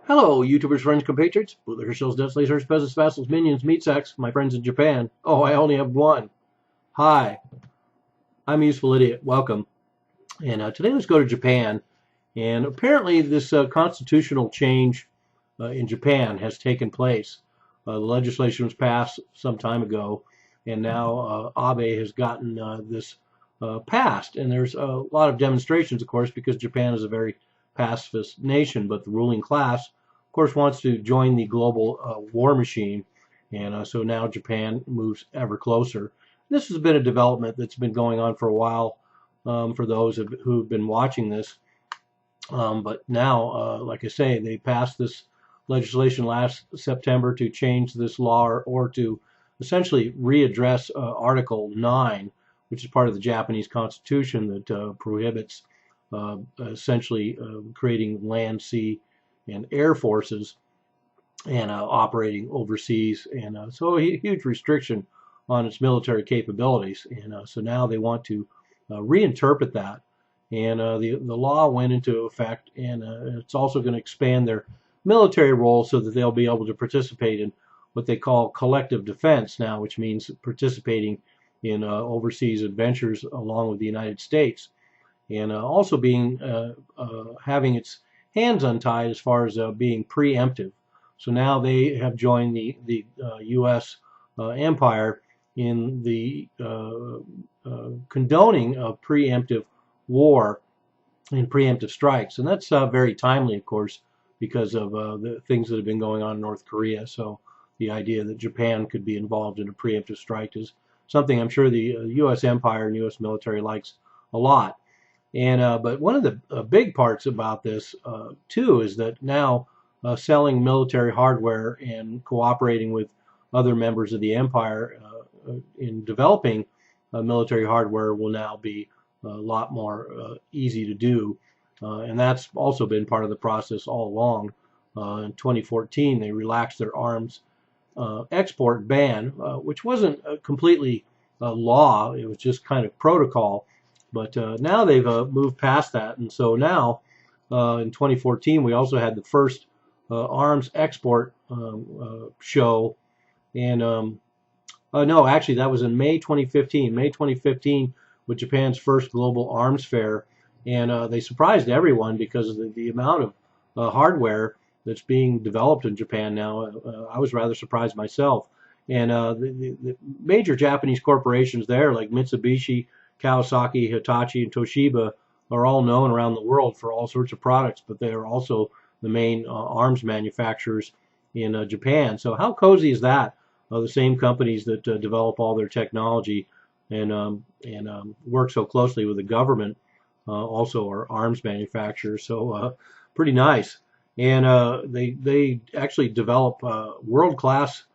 Hello, YouTubers, friends, compatriots, bootlicker, shills, deaths, lasers, peasants, vassals, minions, meat sacks, my friends in Japan. Oh, I only have one. Hi, I'm a Useful Idiot. Welcome. And today let's go to Japan. And apparently this constitutional change in Japan has taken place. The legislation was passed some time ago, and now Abe has gotten this passed. And there's a lot of demonstrations, of course, because Japan is a very pacifist nation, but the ruling class, of course, wants to join the global war machine. And so now Japan moves ever closer. This has been a development that's been going on for a while for those who've been watching this. But now, like I say, they passed this legislation last September to change this law or to essentially readdress Article 9, which is part of the Japanese Constitution that prohibits essentially creating land, sea, and air forces and operating overseas. And so a huge restriction on its military capabilities. And so now they want to reinterpret that. And the law went into effect, and it's also going to expand their military role so that they'll be able to participate in what they call collective defense now, which means participating in overseas adventures along with the United States, and also being having its hands untied as far as being preemptive. So now they have joined the U.S. Empire in the condoning of preemptive war and preemptive strikes. And that's very timely, of course, because of the things that have been going on in North Korea. So the idea that Japan could be involved in a preemptive strike is something I'm sure the U.S. Empire and U.S. military likes a lot. And but one of the big parts about this, too, is that now selling military hardware and cooperating with other members of the empire in developing military hardware will now be a lot more easy to do. And that's also been part of the process all along. In 2014, they relaxed their arms export ban, which wasn't completely law. It was just kind of protocol. But now they've moved past that. And so now, in 2014, we also had the first arms export show. And no, actually, that was in May 2015. May 2015 with Japan's first global arms fair, and they surprised everyone because of the amount of hardware that's being developed in Japan now. I was rather surprised myself. And the major Japanese corporations there, like Mitsubishi, Kawasaki, Hitachi, and Toshiba, are all known around the world for all sorts of products, but they are also the main arms manufacturers in Japan. So how cozy is that? The same companies that develop all their technology and work so closely with the government also are arms manufacturers. So pretty nice. And they actually develop world-class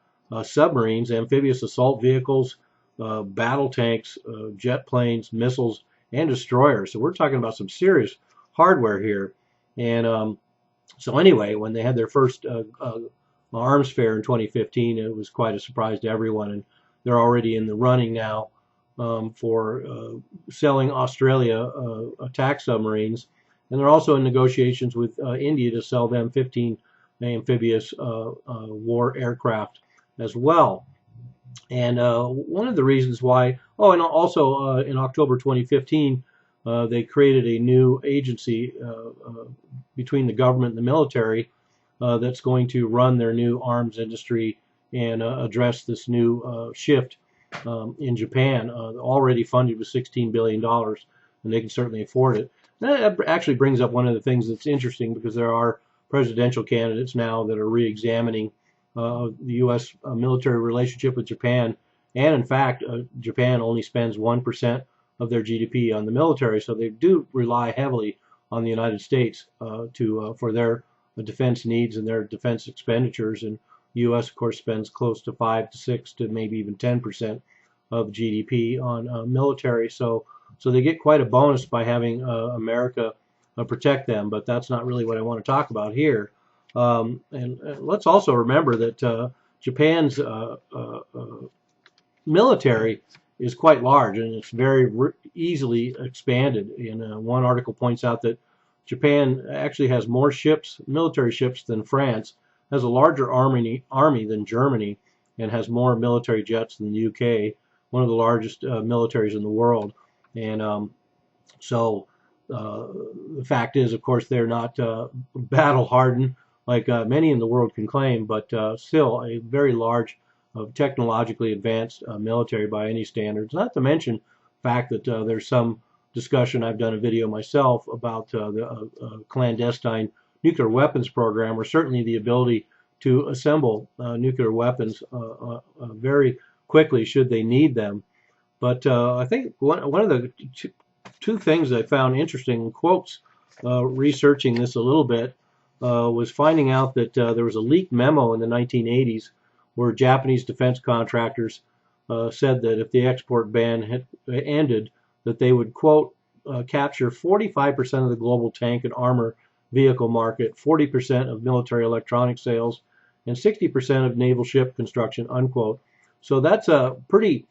submarines, amphibious assault vehicles, battle tanks, jet planes, missiles, and destroyers. So we're talking about some serious hardware here. And so anyway, when they had their first arms fair in 2015, it was quite a surprise to everyone. And they're already in the running now for selling Australia attack submarines. And they're also in negotiations with India to sell them 15 amphibious war aircraft as well. And one of the reasons why, oh, and also in October 2015, they created a new agency between the government and the military that's going to run their new arms industry and address this new shift in Japan, already funded with $16 billion, and they can certainly afford it. That actually brings up one of the things that's interesting, because there are presidential candidates now that are re-examining the U.S. Military relationship with Japan. And in fact, Japan only spends 1% of their GDP on the military, so they do rely heavily on the United States for their defense needs and their defense expenditures. And the U.S., of course, spends close to 5 to 6 to maybe even 10% of GDP on military. So they get quite a bonus by having America protect them. But that's not really what I want to talk about here. And let's also remember that Japan's military is quite large, and it's very easily expanded. And one article points out that Japan actually has more ships, military ships, than France, has a larger army than Germany, and has more military jets than the UK, one of the largest militaries in the world. And so the fact is, of course, they're not battle hardened like many in the world can claim, but still a very large, technologically advanced military by any standards. Not to mention the fact that there's some discussion. I've done a video myself about the clandestine nuclear weapons program, or certainly the ability to assemble nuclear weapons very quickly should they need them. But I think one of the two things I found interesting in quotes researching this a little bit was finding out that there was a leaked memo in the 1980s where Japanese defense contractors said that if the export ban had ended, that they would, quote, capture 45% of the global tank and armor vehicle market, 40% of military electronic sales, and 60% of naval ship construction, unquote. So that's a pretty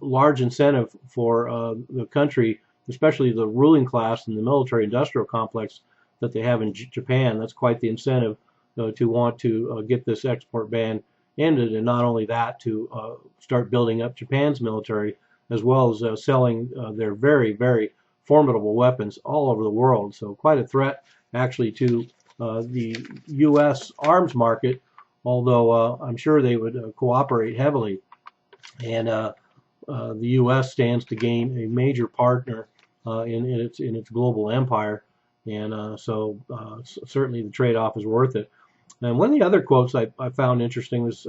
large incentive for the country, especially the ruling class and the military industrial complex that they have in Japan. That's quite the incentive to want to get this export ban ended, and not only that, to start building up Japan's military, as well as selling their very formidable weapons all over the world. So quite a threat actually to the U.S. arms market, although I'm sure they would cooperate heavily. And the U.S. stands to gain a major partner in its global empire, and so certainly the trade-off is worth it. And one of the other quotes I found interesting was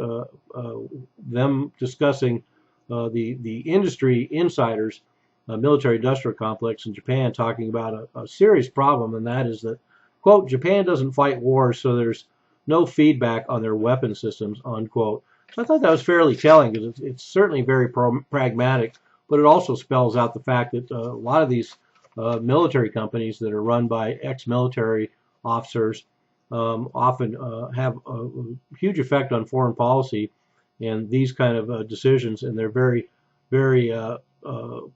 them discussing the industry insiders, military-industrial complex in Japan, talking about a serious problem, and that is that, quote, Japan doesn't fight wars, so there's no feedback on their weapon systems, unquote. So I thought that was fairly telling, because it's certainly very pragmatic, but it also spells out the fact that a lot of these military companies that are run by ex-military officers often have a huge effect on foreign policy and these kind of decisions, and they're very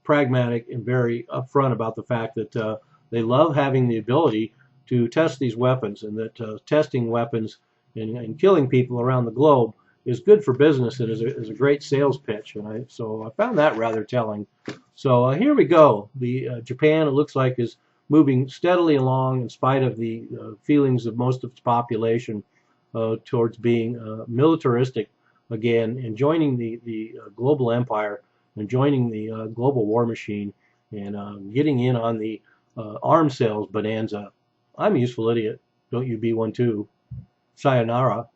pragmatic and very upfront about the fact that they love having the ability to test these weapons, and that testing weapons and killing people around the globe is good for business and is a great sales pitch. And so I found that rather telling. So here we go. The Japan, it looks like, is moving steadily along in spite of the feelings of most of its population towards being militaristic again, and joining the global empire, and joining the global war machine, and getting in on the arms sales bonanza. I'm a useful idiot. Don't you be one too. Sayonara.